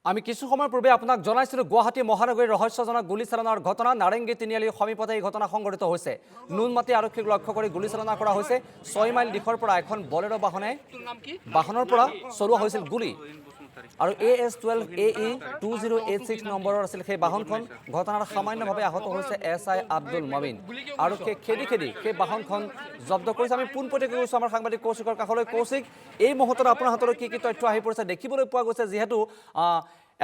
আমি কিছু সময় পূৰ্বে আপনাক জানাইছিলো গুৱাহাটী মহানগরীর রহস্যজনক গুলিচালনার ঘটনা নারেঙ্গী তিনিআলির সমীপতে এই ঘটনা সংঘটিত হয়েছে। নুনমাটি আরক্ষীক লক্ষ্য করে গুলিচালনা করা হয়েছে। 6 মাইল দিশৰ পৰা এখন বলেৰো বাহনৰ পৰা চলোৱা হৈছিল গুলি আৰু AS12 AE 2086 নম্বৰৰ আছিল সেই বাহনখন। ঘটনাৰ সামান্যভাৱে আহত হৈছে SI আব্দুল মমিন। আৰক্ষীয়ে খেদি সেই বাহনখন জব্দ কৰিছে। আমি পোনপটীয়াকৈ গৈছো আমাৰ সাংবাদিক কৌশিকৰ কাষলৈ। কৌশিক, এই মুহূৰ্তত আপোনাৰ হাতলৈ কি তথ্য আহি পৰিছে দেখিবলৈ পোৱা গৈছে, যিহেতু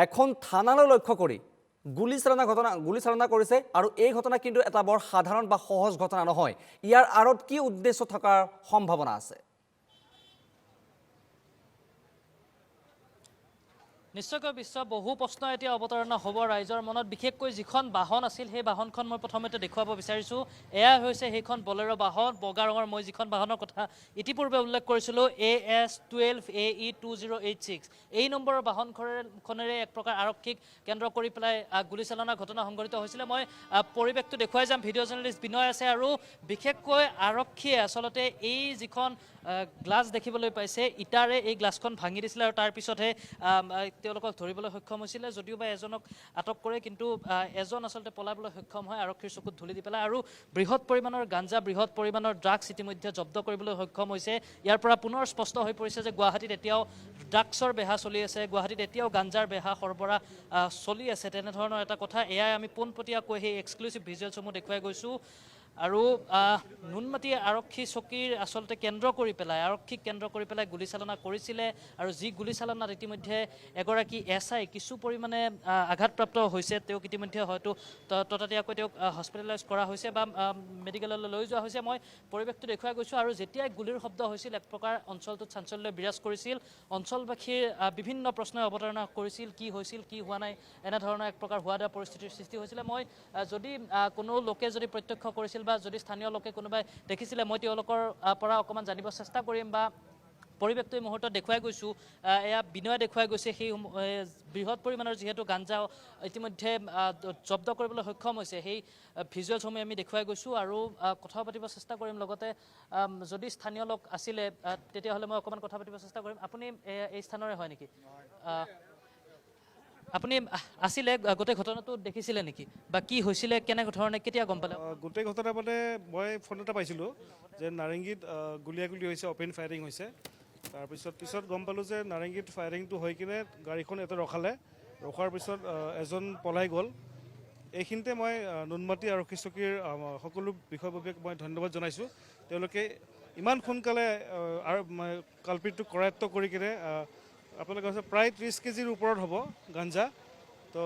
এখন থানালৈ লক্ষ্য কৰি গুলিচালনা কৰিছে আৰু এই ঘটনা কিন্তু এটা বৰ সাধাৰণ বা সহজ ঘটনা নহয়। ইয়াৰ আঁৰত কি উদ্দেশ্য থকাৰ সম্ভাৱনা আছে? নিশ্চয়কৈ বিশ্ব বহু প্ৰশ্ন এতিয়া অৱতাৰণা হ'ব ৰাইজৰ মনত। বিশেষকৈ যিখন বাহন আছিল সেই বাহনখন মই প্ৰথমতে দেখুৱাব বিচাৰিছোঁ। এয়া হৈছে সেইখন বলেৰো বাহন, বগা ৰঙৰ। মই যিখন বাহনৰ কথা ইতিপূৰ্বে উল্লেখ কৰিছিলোঁ AS12 AE 2086, এই নম্বৰৰ বাহনখনেৰে এক প্ৰকাৰ আৰক্ষীক কেন্দ্ৰ কৰি পেলাই গুলিচালনাৰ ঘটনা সংঘটিত হৈছিলে। মই পৰিৱেশটো দেখুৱাই যাম। ভিডিঅ' জাৰ্নেলিষ্ট বিনয় আছে আৰু বিশেষকৈ আৰক্ষীয়ে আচলতে এই যিখন গ্লাছ দেখিবলৈ পাইছে, ইটাৰে এই গ্লাছখন ভাঙি দিছিলে আৰু তাৰ পিছতহে তেওঁলোকক ধৰিবলৈ সক্ষম হৈছিলে। যদিও বা এজনক আটক কৰে, কিন্তু এজন আচলতে পলাবলৈ সক্ষম হয় আৰক্ষীৰ চকুত ধূলি দি পেলাই। আৰু বৃহৎ পৰিমাণৰ গাঞ্জা, বৃহৎ পৰিমাণৰ ড্ৰাগছ ইতিমধ্যে জব্দ কৰিবলৈ সক্ষম হৈছে। ইয়াৰ পৰা পুনৰ স্পষ্ট হৈ পৰিছে যে গুৱাহাটীত এতিয়াও ড্ৰাগছৰ বেহা চলি আছে, গুৱাহাটীত এতিয়াও গাঞ্জাৰ বেহা সৰবৰাহ চলি আছে, তেনেধৰণৰ এটা কথা। এয়াই আমি পোনপটীয়াকৈ সেই এক্সক্লুচিভ ভিজুৱেলছসমূহ দেখুৱাই গৈছোঁ। আৰু নুনমাটি আৰক্ষী চকীৰ আচলতে আৰক্ষীক কেন্দ্ৰ কৰি পেলাই গুলিচালনা কৰিছিলে। আৰু যি গুলিচালনাত ইতিমধ্যে এগৰাকী SI কিছু পৰিমাণে আঘাতপ্ৰাপ্ত হৈছে। তেওঁক ইতিমধ্যে হয়তো ততাতৈয়াকৈ তেওঁক হস্পিটেলাইজ কৰা হৈছে বা মেডিকেললৈ লৈ যোৱা হৈছে। মই পৰিৱেশটো দেখুৱাই গৈছোঁ। আৰু যেতিয়াই গুলিৰ শব্দ হৈছিল, এক প্ৰকাৰ অঞ্চলটোত চাঞ্চল্য বিৰাজ কৰিছিল। অঞ্চলবাসীৰ বিভিন্ন প্ৰশ্নই অৱতাৰণা কৰিছিল, কি হৈছিল, কি হোৱা নাই, এনেধৰণৰ এক প্ৰকাৰ হোৱা দিয়া পৰিস্থিতিৰ সৃষ্টি হৈছিলে। মই যদি কোনো লোকে যদি প্ৰত্যক্ষ কৰিছিল বা যদি স্থানীয় লোকে কোনোবাই দেখিছিলে, মই তেওঁলোকৰ পৰা অকণমান জানিব চেষ্টা কৰিম বা পৰিৱেশটো এই মুহূৰ্তত দেখুৱাই গৈছোঁ। এয়া বিনয় দেখুৱাই গৈছে সেই বৃহৎ পৰিমাণৰ যিহেতু গাঞ্জা ইতিমধ্যে জব্দ কৰিবলৈ সক্ষম হৈছে, সেই ভিজুৱেলছসমূহ আমি দেখুৱাই গৈছোঁ আৰু কথা পাতিব চেষ্টা কৰিম। লগতে যদি স্থানীয় লোক আছিলে তেতিয়াহ'লে মই অকণমান কথা পাতিব চেষ্টা কৰিম। আপুনি এই স্থানৰে হয় নেকি? আপুনি আছিলে, গোটেই ঘটনাটো দেখিছিলে নেকি বা কি হৈছিলে, কেনে ধৰণে, কেতিয়া গম পালে? গোটেই ঘটনা মানে মই ফোন এটা পাইছিলোঁ যে নাৰেংগীত গুলিয়াগুলি হৈছে, অ'পেন ফায়াৰিং হৈছে। তাৰপিছত গম পালোঁ যে নাৰেংগীত ফায়াৰিংটো হৈ কিনে গাড়ীখন এটা ৰখাৰ পিছত এজন পলাই গ'ল। এইখিনিতে মই নুনমাটি আৰক্ষী চকীৰ সকলো বিষয়ববীয়াক মই ধন্যবাদ জনাইছোঁ। তেওঁলোকে ইমান সোনকালে কালপিতটোক কৰায়ত্ব কৰি কিনে আপোনালোকে কৈছে প্ৰায় 30 কেজিৰ ওপৰত হ'ব গাঞ্জা। তো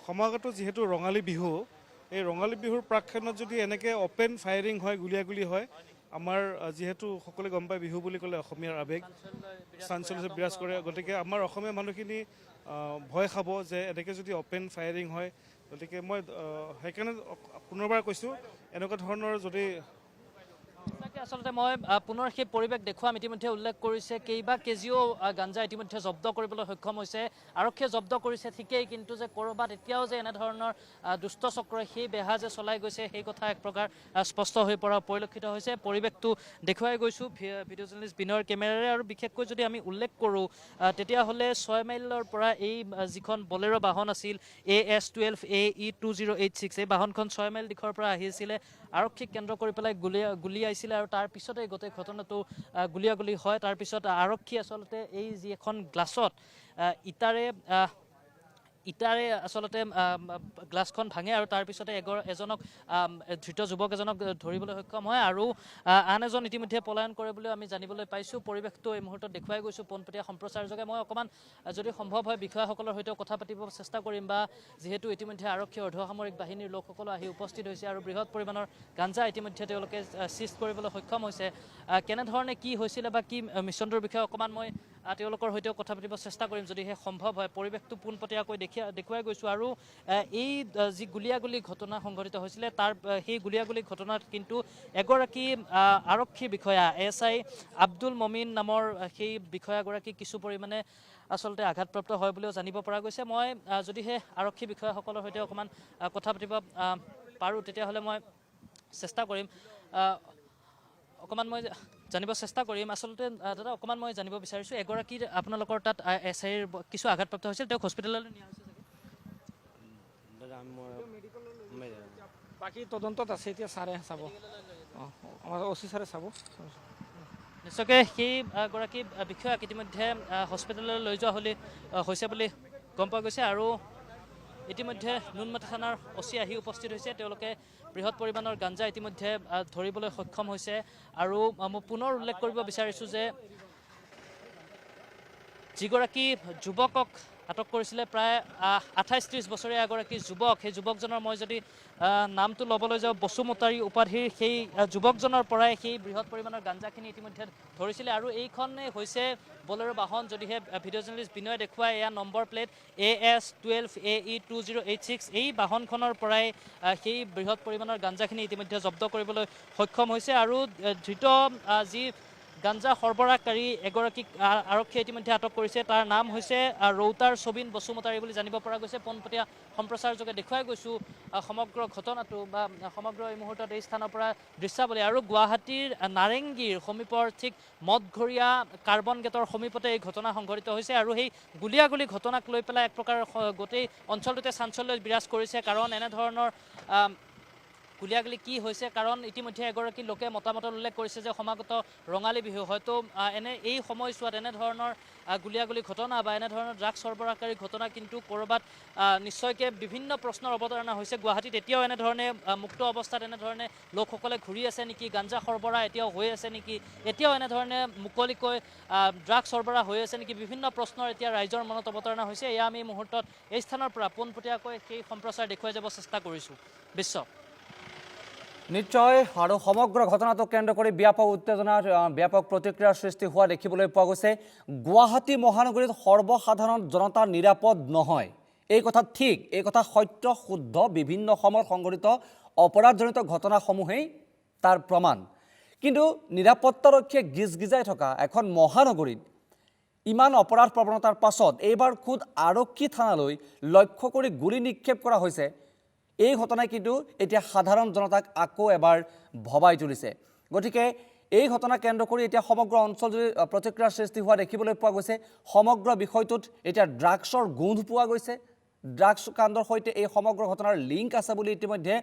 সমাগত যিহেতু ৰঙালী বিহু, এই ৰঙালী বিহুৰ প্ৰাক্ষণত যদি এনেকৈ অ'পেন ফায়াৰিং হয়, গুলিয়াগুলি হয়, আমাৰ যিহেতু সকলোৱে গম পায় বিহু বুলি ক'লে অসমীয়াৰ আৱেগ, চাঞ্চল্য বিৰাজ কৰে। গতিকে আমাৰ অসমীয়া মানুহখিনি ভয় খাব যে এনেকৈ যদি অ'পেন ফায়াৰিং হয়। গতিকে মই সেইকাৰণে পুনৰবাৰ কৈছোঁ, এনেকুৱা ধৰণৰ যদি আচলতে মই পুনৰ সেই পৰিৱেশ দেখুৱাম। ইতিমধ্যে উল্লেখ কৰিছে কেইবা কেজিও গাঞ্জা ইতিমধ্যে জব্দ কৰিবলৈ সক্ষম হৈছে। আৰক্ষীয়ে জব্দ কৰিছে ঠিকেই, কিন্তু যে ক'ৰবাত এতিয়াও যে এনেধৰণৰ দুষ্ট চক্ৰই সেই বেহা যে চলাই গৈছে, সেই কথা এক প্ৰকাৰ স্পষ্ট হৈ পৰা পৰিলক্ষিত হৈছে। পৰিৱেশটো দেখুৱাই গৈছোঁ ভিডিঅ' জাৰ্নেলিষ্ট বিনয়ৰ কেমেৰাৰে। আৰু বিশেষকৈ যদি আমি উল্লেখ কৰোঁ তেতিয়াহ'লে 6 মাইলৰ পৰা এই যিখন বলেৰো বাহন আছিল AS12 AE 2086, এই বাহনখন 6 মাইল দিশৰ পৰা আহিছিলে, আৰক্ষীক কেন্দ্ৰ কৰি পেলাই গুলিয়াইছিলে আৰু তাৰপিছতে গোটেই ঘটনাটো গুলিয়াগুলি হয়। তাৰপিছত আৰক্ষী আচলতে এই যি এখন গ্লাছত ইটাৰে আচলতে গ্লাছখন ভাঙে আৰু তাৰপিছতে এজনক ধৃত যুৱক এজনক ধৰিবলৈ সক্ষম হয় আৰু আন এজন ইতিমধ্যে পলায়ন কৰে বুলিও আমি জানিবলৈ পাইছোঁ। পৰিৱেশটো এই মুহূৰ্তত দেখুৱাই গৈছোঁ পোনপটীয়া সম্প্ৰচাৰ যোগে। মই অকণমান যদি সম্ভৱ হয় বিষয়াসকলৰ সৈতেও কথা পাতিব চেষ্টা কৰিম, বা যিহেতু ইতিমধ্যে আৰক্ষী অৰ্ধসামৰিক বাহিনীৰ লোকসকলো আহি উপস্থিত হৈছে আৰু বৃহৎ পৰিমাণৰ গাঞ্জা ইতিমধ্যে তেওঁলোকে চিজ কৰিবলৈ সক্ষম হৈছে। কেনেধৰণে কি হৈছিলে বা কি মিছনটোৰ বিষয়ে অকণমান মই তেওঁলোকৰ সৈতেও কথা পাতিব চেষ্টা কৰিম যদিহে সম্ভৱ হয়। পৰিৱেশটো পোনপটীয়াকৈ দেখুৱাই গৈছোঁ। আৰু এই যি গুলিয়াগুলি ঘটনা সংঘটিত হৈছিলে, সেই গুলিয়াগুলি ঘটনাত কিন্তু এগৰাকী আৰক্ষী বিষয়া SI আব্দুল মমিন নামৰ সেই বিষয়াগৰাকী কিছু পৰিমাণে আচলতে আঘাতপ্ৰাপ্ত হয় বুলিও জানিব পৰা গৈছে। মই যদিহে আৰক্ষী বিষয়াসকলৰ সৈতে অকণমান কথা পাতিব পাৰোঁ তেতিয়াহ'লে মই চেষ্টা কৰিম। অকণমান মই জানিব চেষ্টা কৰিম আচলতে দাদা অকণমান মই জানিব বিচাৰিছোঁ এগৰাকীৰ আপোনালোকৰ তাত SIৰ কিছু আঘাতপ্ৰাপ্ত হৈছিল তেওঁক হস্পিটেললৈ নিয়া হৈছে বাকী তদন্তত আছে এতিয়া ছাৰে চাব আমাৰ OC ছাৰে চাব নিশ্চয়কৈ সেই গৰাকী বিষয়াক ইতিমধ্যে হস্পিটেললৈ লৈ যোৱা হৈছে বুলি গম পোৱা গৈছে আৰু ইতিমধ্যে নুনমাটি থানাৰ OC আহি উপস্থিত হৈছে তেওঁলোকে বৃহৎ পৰিমাণৰ গাঞ্জা ইতিমধ্যে ধৰিবলৈ সক্ষম হৈছে আৰু মই পুনৰ উল্লেখ কৰিব বিচাৰিছোঁ যে যিগৰাকী যুৱকক আটক কৰিছিলে প্ৰায় 28-30 বছৰীয়া এগৰাকী যুৱক সেই যুৱকজনৰ মই যদি নামটো ল'বলৈ যাওঁ বসুমতাৰী উপাধিৰ সেই যুৱকজনৰ পৰাই সেই বৃহৎ পৰিমাণৰ গাঞ্জাখিনি ইতিমধ্যে ধৰিছিলে আৰু এইখনেই হৈছে বলেৰো বাহন যদিহে ভিডিঅ' জাৰ্নেলিষ্ট বিনয়ে দেখুৱাই এয়া নম্বৰ প্লেট AS12AE2086 এই বাহনখনৰ পৰাই সেই বৃহৎ পৰিমাণৰ গাঞ্জাখিনি ইতিমধ্যে জব্দ কৰিবলৈ সক্ষম হৈছে আৰু ধৃত যি গাঞ্জা সৰবৰাহকাৰী এগৰাকীক আৰক্ষীয়ে ইতিমধ্যে আটক কৰিছে তাৰ নাম হৈছে ৰৌতাৰ ছবিন বসুমতাৰী বুলি জানিব পৰা গৈছে পোনপটীয়া সম্প্ৰচাৰযোগে দেখুৱাই গৈছোঁ সমগ্ৰ ঘটনাটো বা সমগ্ৰ এই মুহূৰ্তত এই স্থানৰ পৰা দৃশ্যাৱলী আৰু গুৱাহাটীৰ নাৰেংগীৰ সমীপৰ ঠিক মদঘৰীয়া কাৰ্বন গেটৰ সমীপতে এই ঘটনা সংঘটিত হৈছে আৰু সেই গুলীয়াগুলী ঘটনাক লৈ পেলাই এক প্ৰকাৰ গোটেই অঞ্চলটোতে চাঞ্চল্য বিৰাজ কৰিছে কাৰণ এনেধৰণৰ গুলীয়াগুলী কি হৈছে কাৰণ ইতিমধ্যে এগৰাকী লোকে মতামতত উল্লেখ কৰিছে যে সমাগত ৰঙালী বিহু হয়তো এই সময়ছোৱাত এনেধৰণৰ গুলীয়াগুলী ঘটনা বা এনেধৰণৰ ড্ৰাগছ সৰবৰাহকাৰী ঘটনা কিন্তু ক'ৰবাত নিশ্চয়কৈ বিভিন্ন প্ৰশ্নৰ অৱতাৰণা হৈছে গুৱাহাটীত এতিয়াও এনেধৰণে মুক্ত অৱস্থাত এনেধৰণে লোকসকলে ঘূৰি আছে নেকি গাঞ্জা সৰবৰাহ এতিয়াও হৈ আছে নেকি এতিয়াও এনেধৰণে মুকলিকৈ ড্ৰাগছ সৰবৰাহ হৈ আছে নেকি বিভিন্ন প্ৰশ্নৰ এতিয়া ৰাইজৰ মনত অৱতাৰণা হৈছে এয়া আমি এই মুহূৰ্তত এই স্থানৰ পৰা পোনপটীয়াকৈ সেই সম্প্ৰচাৰ দেখুৱাই যাব চেষ্টা কৰিছোঁ বিশ্ব নিশ্চয় আৰু সমগ্ৰ ঘটনাটোক কেন্দ্ৰ কৰি ব্যাপক উত্তেজনাৰ ব্যাপক প্ৰতিক্ৰিয়াৰ সৃষ্টি হোৱা দেখিবলৈ পোৱা গৈছে গুৱাহাটী মহানগৰীত সৰ্বসাধাৰণ জনতা নিৰাপদ নহয় এই কথা ঠিক এই কথা সত্য শুদ্ধ বিভিন্ন সময়ত সংঘটিত অপৰাধজনিত ঘটনাসমূহেই তাৰ প্ৰমাণ কিন্তু নিৰাপত্তাৰক্ষীয়ে গিজগিজাই থকা এখন মহানগৰীত ইমান অপৰাধ প্ৰৱণতাৰ পাছত এইবাৰ খুদ আৰক্ষী থানালৈ লক্ষ্য কৰি গুলী নিক্ষেপ কৰা হৈছে এই ঘটনাই কিন্তু এতিয়া সাধাৰণ জনতাক আকৌ এবাৰ ভবাই তুলিছে গতিকে এই ঘটনা কেন্দ্ৰ কৰি এতিয়া সমগ্ৰ অঞ্চলজুৰি প্ৰতিক্ৰিয়াৰ সৃষ্টি হোৱা দেখিবলৈ পোৱা গৈছে সমগ্ৰ বিষয়টোত এতিয়া ড্ৰাগছৰ গোন্ধ পোৱা গৈছে ড্ৰাগছ কাণ্ডৰ সৈতে এই সমগ্ৰ ঘটনাৰ লিংক আছে বুলি ইতিমধ্যে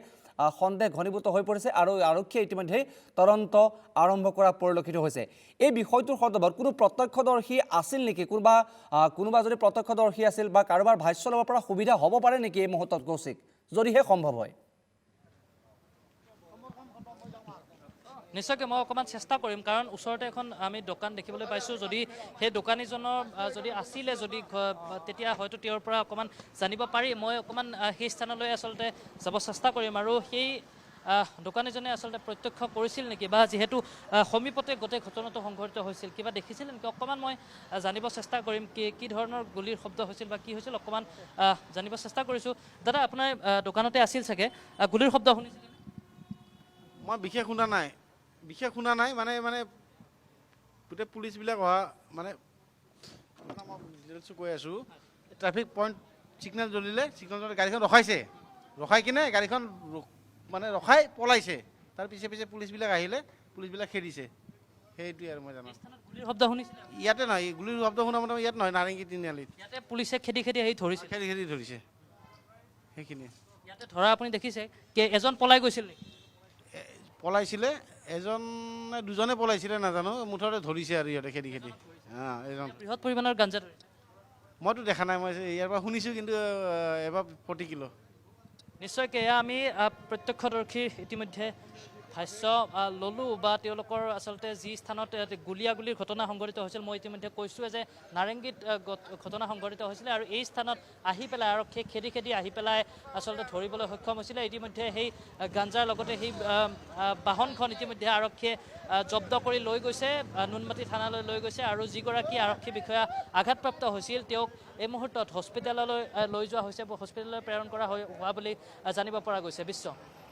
সন্দেহ ঘনীভূত হৈ পৰিছে আৰু আৰক্ষীয়ে ইতিমধ্যে তদন্ত আৰম্ভ কৰা পৰিলক্ষিত হৈছে এই বিষয়টোৰ সন্দৰ্ভত কোনো প্ৰত্যক্ষদৰ্শী আছিল নেকি কোনোবা যদি প্ৰত্যক্ষদৰ্শী আছিল বা কাৰোবাৰ ভাষ্য ল'ব পৰা সুবিধা হ'ব পাৰে নেকি এই মুহূৰ্তত কৌশিক যদিহে সম্ভৱ হয় নিশ্চয়কৈ মই অকণমান চেষ্টা কৰিম কাৰণ ওচৰতে এখন আমি দোকান দেখিবলৈ পাইছোঁ যদি সেই দোকানীজনৰ যদি আছিলে যদি তেতিয়া হয়তো তেওঁৰ পৰা অকণমান জানিব পাৰি মই অকণমান সেই স্থানলৈ আচলতে যাব চেষ্টা কৰিম আৰু সেই দোকানীজনে আচলতে প্ৰত্যক্ষ কৰিছিল নেকি বা যিহেতু সমীপতে গোটেই ঘটনাটো সংঘটিত হৈছিল কিবা দেখিছিল নেকি অকণমান মই জানিব চেষ্টা কৰিম কি ধৰণৰ গুলীৰ শব্দ হৈছিল বা কি হৈছিল অকণমান জানিব চেষ্টা কৰিছোঁ দাদা আপোনাৰ দোকানতে আছিল চাগে গুলীৰ শব্দ শুনিছিল মই বিশেষ শুনা নাই মানে গোটেই পুলিচবিলাক অহা মানে মই ডিটেইলছটো কৈ আছোঁ ট্ৰাফিক পইণ্ট ছিগনেল জ্বলিলে গাড়ীখন ৰখাই কিনে গাড়ীখন মানে ৰখাই পলাইছে তাৰ পিছে পুলিচবিলাক আহিলে পুলিচবিলাক খেদিছে সেইটোৱে আৰু মই জানো গুলীৰ শব্দ শুনিছিল ইয়াতে নহয় গুলীৰ শব্দ শুনা মতে ইয়াত নহয় নাৰেংগী তিনিআলিত ইয়াতে পুলিচে খেদি আহি ধৰিছে খেদি ধৰিছে সেইখিনি ইয়াতে ধৰা আপুনি দেখিছে এজন পলাই গৈছিল নেকি পলাইছিলে এজনে দুজনে পলাইছিলে নাজানো মুঠতে ধৰিছে আৰু ইহঁতে খেদি এজন বৃহৎ পৰিমাণৰ গাঞ্জা ধৰিছে মইতো দেখা নাই মই ইয়াৰ পৰা শুনিছোঁ কিন্তু এবাৰ 40 কিলো নিশ্চয়কৈ এয়া আমি প্ৰত্যক্ষদৰ্শীৰ ইতিমধ্যে ভাষ্য ল'লোঁ বা তেওঁলোকৰ আচলতে যি স্থানত গুলীয়াগুলীৰ ঘটনা সংঘটিত হৈছিল মই ইতিমধ্যে কৈছোঁৱে যে নাৰেংগীত ঘটনা সংঘটিত হৈছিলে আৰু এই স্থানত আহি পেলাই আৰক্ষীয়ে খেদি আহি পেলাই আচলতে ধৰিবলৈ সক্ষম হৈছিলে ইতিমধ্যে সেই গাঞ্জাৰ লগতে সেই বাহনখন ইতিমধ্যে আৰক্ষীয়ে জব্দ কৰি লৈ গৈছে নুনমাটি থানালৈ লৈ গৈছে আৰু যিগৰাকী আৰক্ষী বিষয়া আঘাতপ্ৰাপ্ত হৈছিল তেওঁক এই মুহূৰ্তত হস্পিটেললৈ লৈ যোৱা হৈছে হস্পিটেললৈ প্ৰেৰণ কৰা হোৱা বুলি জানিব পৰা গৈছে বিশ্ব